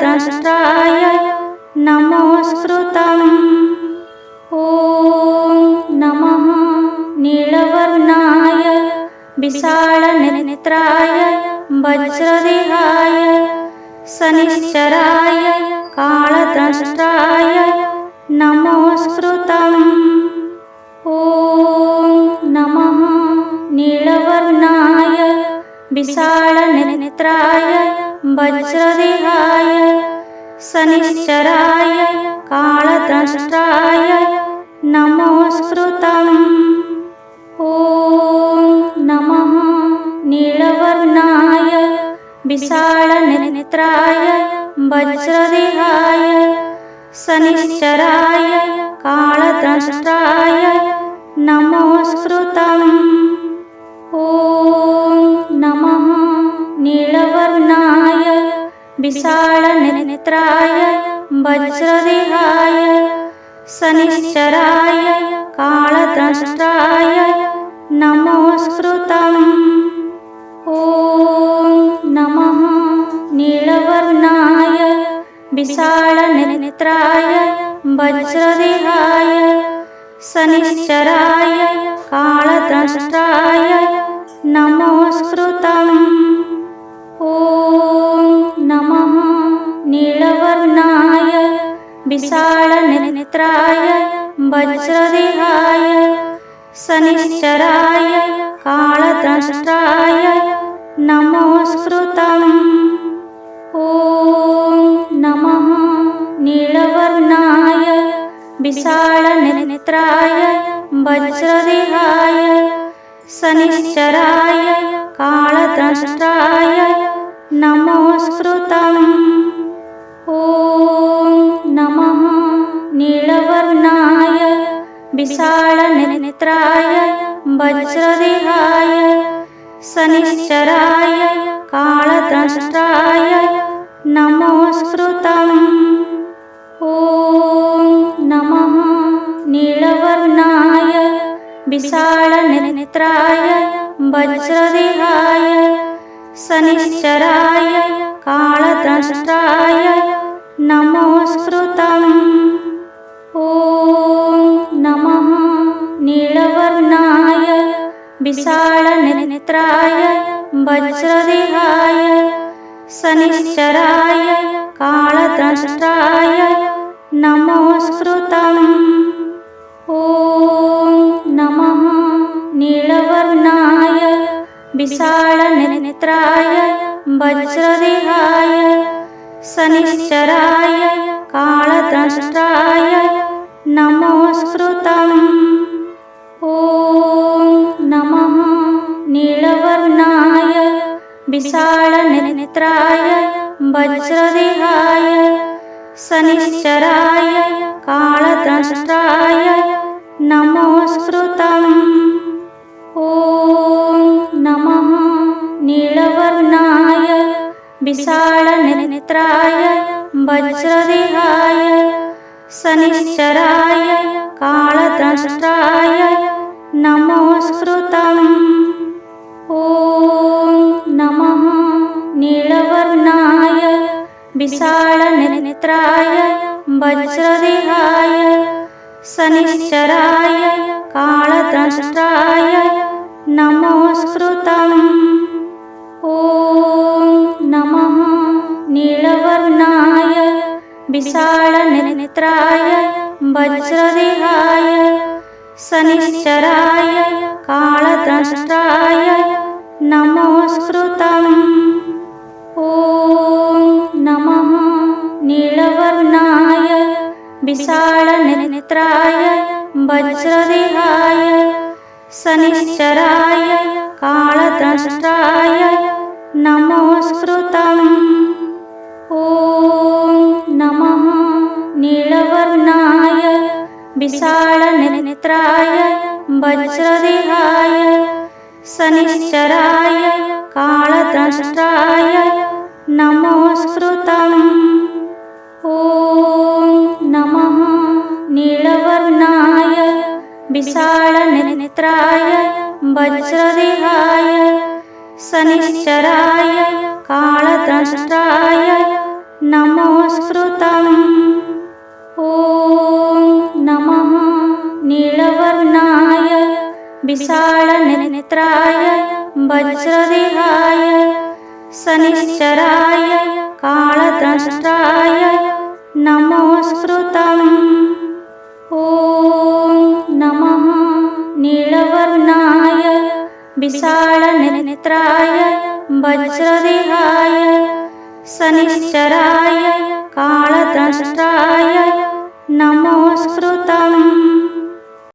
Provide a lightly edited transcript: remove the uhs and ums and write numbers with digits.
कालद्रष्टाय नमोऽस्तुतम्। ॐ नमः नीलवर्णाय विशालनेत्राय वज्रदेहाय शनिश्चराय कालद्रष्टाय नमोऽस्तुतम्। ॐ नमः नीलवर्णाय विशालनेत्राय वज्रदेहाय शनिश्चराय कालद्रष्टाय नमोऽस्तुतम्। ॐ नमः नीलवर्णाय विशालनेत्राय वज्रदेहाय शनिश्चराय कालद्रष्टाय नमोऽस्तुतम्। ॐ नमः नीलवर्णाय विशालनेत्राय वज्रदेहाय शनिश्चराय कालद्रष्टाय नमोऽस्तुतम्। ॐ नमः नीलवर्णाय विशालनेत्राय वज्रदेहाय शनिश्चराय कालद्रष्टाय नमोऽस्तुतम्। ॐ नमः नीलवर्णाय विशालनेत्राय वज्रदेहाय शनिश्चराय कालद्रष्टाय नमोऽस्तुतम्। ॐ नमः नीलवर्णाय विशालनेत्राय वज्रदेहाय शनिश्चराय कालद्रष्टाय नमोऽस्तुतम्। ॐ नमः नीलवर्णाय विशालनेत्राय वज्रदेहाय शनिश्चराय कालद्रष्टाय नमोऽस्तुतम्। ॐ नमः नीलवर्णाय विशालनेत्राय वज्रदेहाय शनिश्चराय कालद्रष्टाय नमोऽस्तुतम्। ॐ नमः नीलवर्णाय विशालनेत्राय वज्रदेहाय शनिश्चराय कालद्रष्टाय नमोऽस्तुतम्। ॐ नमः नीलवर्णाय विशालनेत्राय वज्रदेहाय शनिश्चराय कालद्रष्टाय नमोऽस्तुतम्। ॐ नमः नीलवर्णाय विशालनेत्राय वज्रदेहाय शनिश्चराय कालद्रष्टाय नमोऽस्तुतम्। ॐ नमः नीलवर्णाय विशालनेत्राय वज्रदेहाय शनिश्चराय कालद्रष्टाय नमोऽस्तुतम्। ॐ नमः नीलवर्णाय विशालनेत्राय वज्रदेहाय शनिश्चराय कालद्रष्टाय नमोऽस्तुतम्। ॐ नमः नीलवर्णाय विशालनेत्राय वज्रदेहाय शनिश्चराय कालद्रष्टाय नमोऽस्तुतम्। ॐ नमः नीलवर्णाय विशालनेत्राय वज्रदेहाय शनिश्चराय कालद्रष्टाय नमोऽस्तुतम्। ॐ नमः नीलवर्णाय विशालनेत्राय वज्रदेहाय शनिश्चराय कालद्रष्टाय नमोऽस्तुतम्। ॐ नमः नीलवर्णाय विशालनेत्राय वज्रदेहाय शनिश्चराय कालद्रष्टाय नमोऽस्मृतम्। ॐ नमः नीलवर्णाय विशालनेत्राय वज्रदेहाय शनिश्चराय कालद्रष्टाय नमोऽस्मृतम्। ॐ नमः नीलवर्णाय विशालनेत्राय वज्रदेहाय शनिश्चराय कालद्रष्टाय नमोऽस्मृतम्।